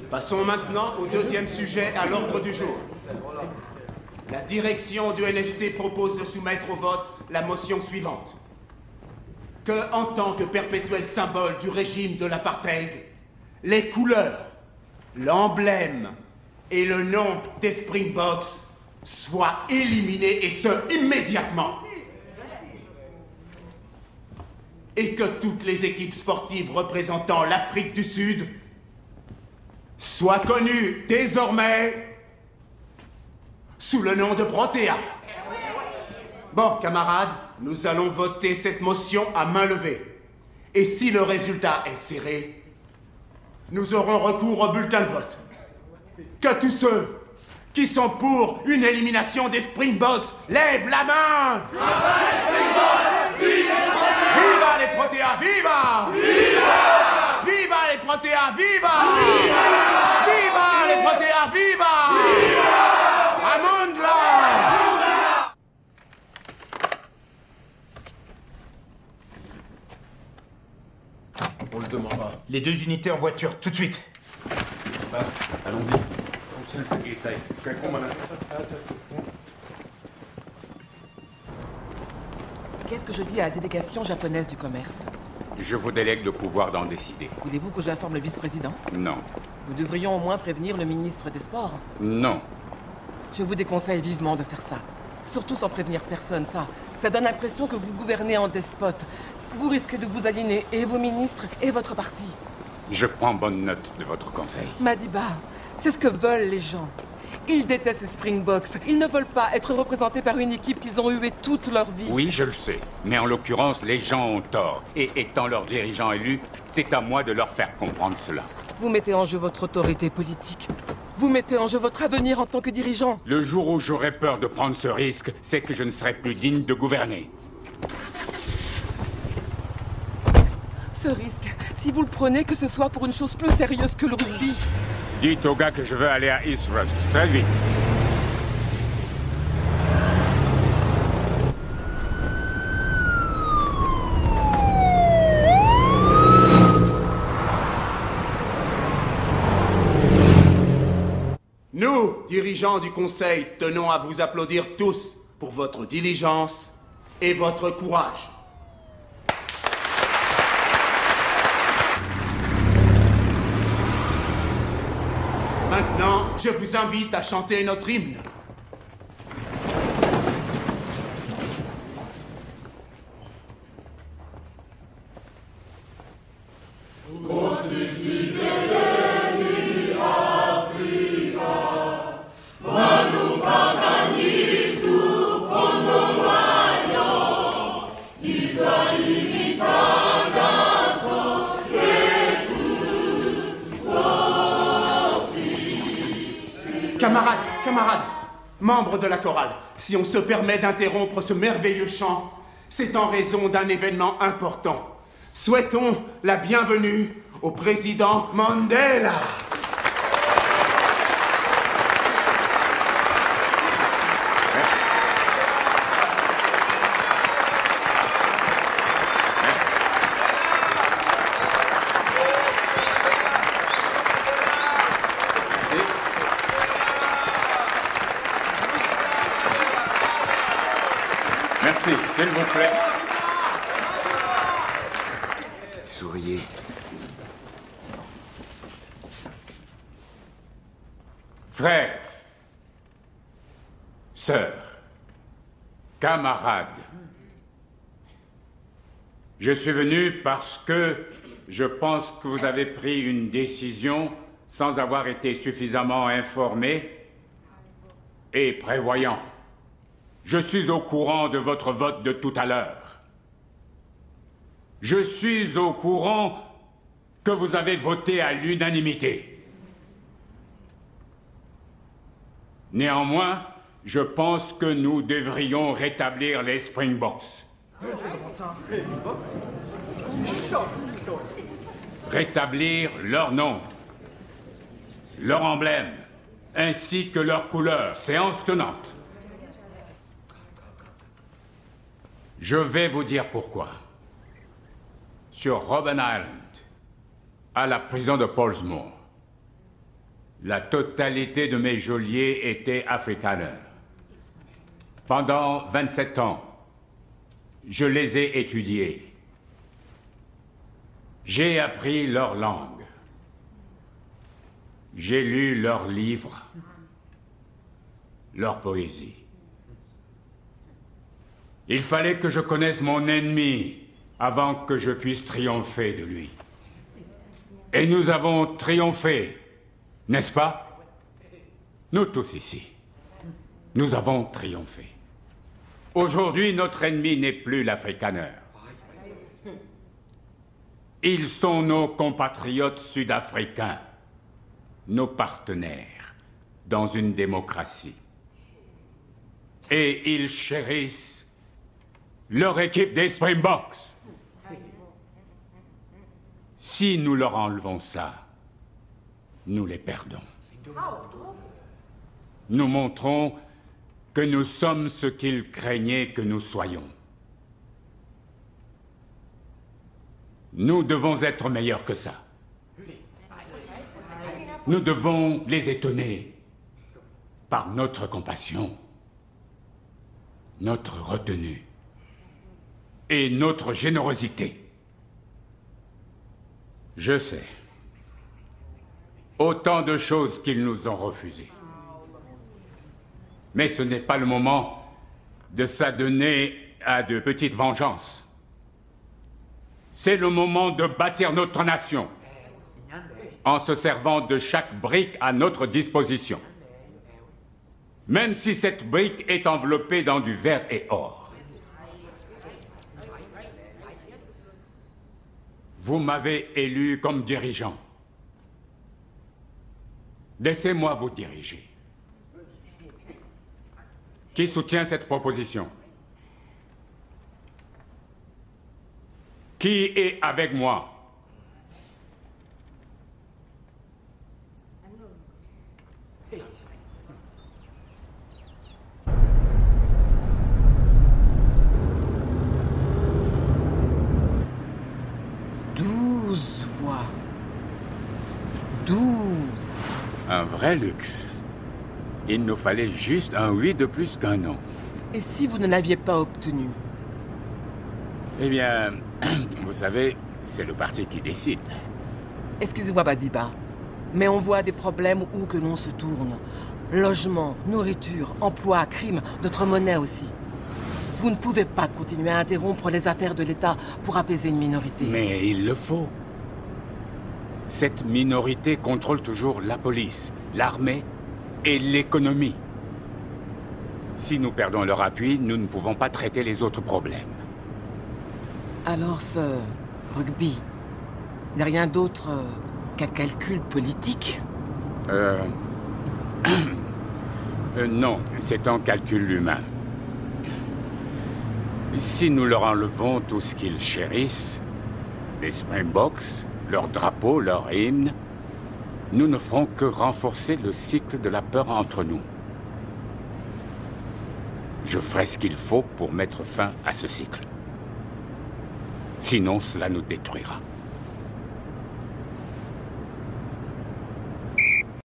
Passons maintenant au deuxième sujet à l'ordre du jour. La direction du NSC propose de soumettre au vote la motion suivante. Que, en tant que perpétuel symbole du régime de l'apartheid, les couleurs, l'emblème et le nom des Springboks soient éliminés, et ce, immédiatement. Et que toutes les équipes sportives représentant l'Afrique du Sud soient connues désormais sous le nom de Protea. Bon, camarades, nous allons voter cette motion à main levée. Et si le résultat est serré, nous aurons recours au bulletin de vote. Que tous ceux qui sont pour une élimination des Springboks lèvent la main. Viva les Protea, viva! Viva! Viva les Protea, viva! Viva! Viva les Protea, viva! Viva! Amundla! On le demandera. Les 2 unités en voiture, tout de suite. Allons-y. Qu'est-ce que je dis à la délégation japonaise du commerce? Je vous délègue le pouvoir d'en décider. Voulez-vous que j'informe le vice-président? Non. Nous devrions au moins prévenir le ministre des Sports. Non. Je vous déconseille vivement de faire ça. Surtout sans prévenir personne, ça donne l'impression que vous gouvernez en despote. Vous risquez de vous aliéner, et vos ministres, et votre parti. Je prends bonne note de votre conseil. Madiba, c'est ce que veulent les gens. Ils détestent les Springboks. Ils ne veulent pas être représentés par une équipe qu'ils ont huée toute leur vie. Oui, je le sais. Mais en l'occurrence, les gens ont tort. Et étant leurs dirigeants élus, c'est à moi de leur faire comprendre cela. Vous mettez en jeu votre autorité politique. Vous mettez en jeu votre avenir en tant que dirigeant. Le jour où j'aurai peur de prendre ce risque, c'est que je ne serai plus digne de gouverner. Ce risque, si vous le prenez, que ce soit pour une chose plus sérieuse que le rugby. Dites aux gars que je veux aller à East Rust, très vite. Nous, dirigeants du Conseil, tenons à vous applaudir tous pour votre diligence et votre courage. Maintenant, je vous invite à chanter notre hymne. Camarades, membres de la chorale, si on se permet d'interrompre ce merveilleux chant, c'est en raison d'un événement important. Souhaitons la bienvenue au président Mandela. Merci, s'il vous plaît. Souriez. Frères, sœurs, camarades, je suis venu parce que je pense que vous avez pris une décision sans avoir été suffisamment informé et prévoyant. Je suis au courant de votre vote de tout à l'heure. Je suis au courant que vous avez voté à l'unanimité. Néanmoins, je pense que nous devrions rétablir les Springboks. Rétablir leur nom, leur emblème, ainsi que leur couleur. Séance tenante. Je vais vous dire pourquoi. Sur Robben Island, à la prison de Portsmouth, La totalité de mes geôliers étaient afrikaners. Pendant 27 ans, je les ai étudiés. J'ai appris leur langue. J'ai lu leurs livres, leur poésie. Il fallait que je connaisse mon ennemi avant que je puisse triompher de lui. Et nous avons triomphé, n'est-ce pas? Nous tous ici, nous avons triomphé. Aujourd'hui, notre ennemi n'est plus l'Afrikaner. Ils sont nos compatriotes sud-africains, nos partenaires dans une démocratie. Et ils chérissent leur équipe des Springboks. Si nous leur enlevons ça, nous les perdons. Nous montrons que nous sommes ce qu'ils craignaient que nous soyons. Nous devons être meilleurs que ça. Nous devons les étonner par notre compassion, notre retenue et notre générosité. Je sais. Autant de choses qu'ils nous ont refusées. Mais ce n'est pas le moment de s'adonner à de petites vengeances. C'est le moment de bâtir notre nation en se servant de chaque brique à notre disposition. Même si cette brique est enveloppée dans du verre et or. Vous m'avez élu comme dirigeant. Laissez-moi vous diriger. Qui soutient cette proposition? Qui est avec moi? Voix. 12. Un vrai luxe. Il nous fallait juste un oui de plus qu'un non. Et si vous ne l'aviez pas obtenu? Eh bien, vous savez, c'est le parti qui décide. Excusez-moi, Badiba, mais on voit des problèmes où que l'on se tourne. Logement, nourriture, emploi, crime, notre monnaie aussi. Vous ne pouvez pas continuer à interrompre les affaires de l'État pour apaiser une minorité. Mais il le faut. Cette minorité contrôle toujours la police, l'armée et l'économie. Si nous perdons leur appui, nous ne pouvons pas traiter les autres problèmes. Alors ce rugby n'est rien d'autre qu'un calcul politique? Non, c'est un calcul humain. Si nous leur enlevons tout ce qu'ils chérissent, les Springboks, leur drapeau, leur hymne, nous ne ferons que renforcer le cycle de la peur entre nous. Je ferai ce qu'il faut pour mettre fin à ce cycle. Sinon, cela nous détruira.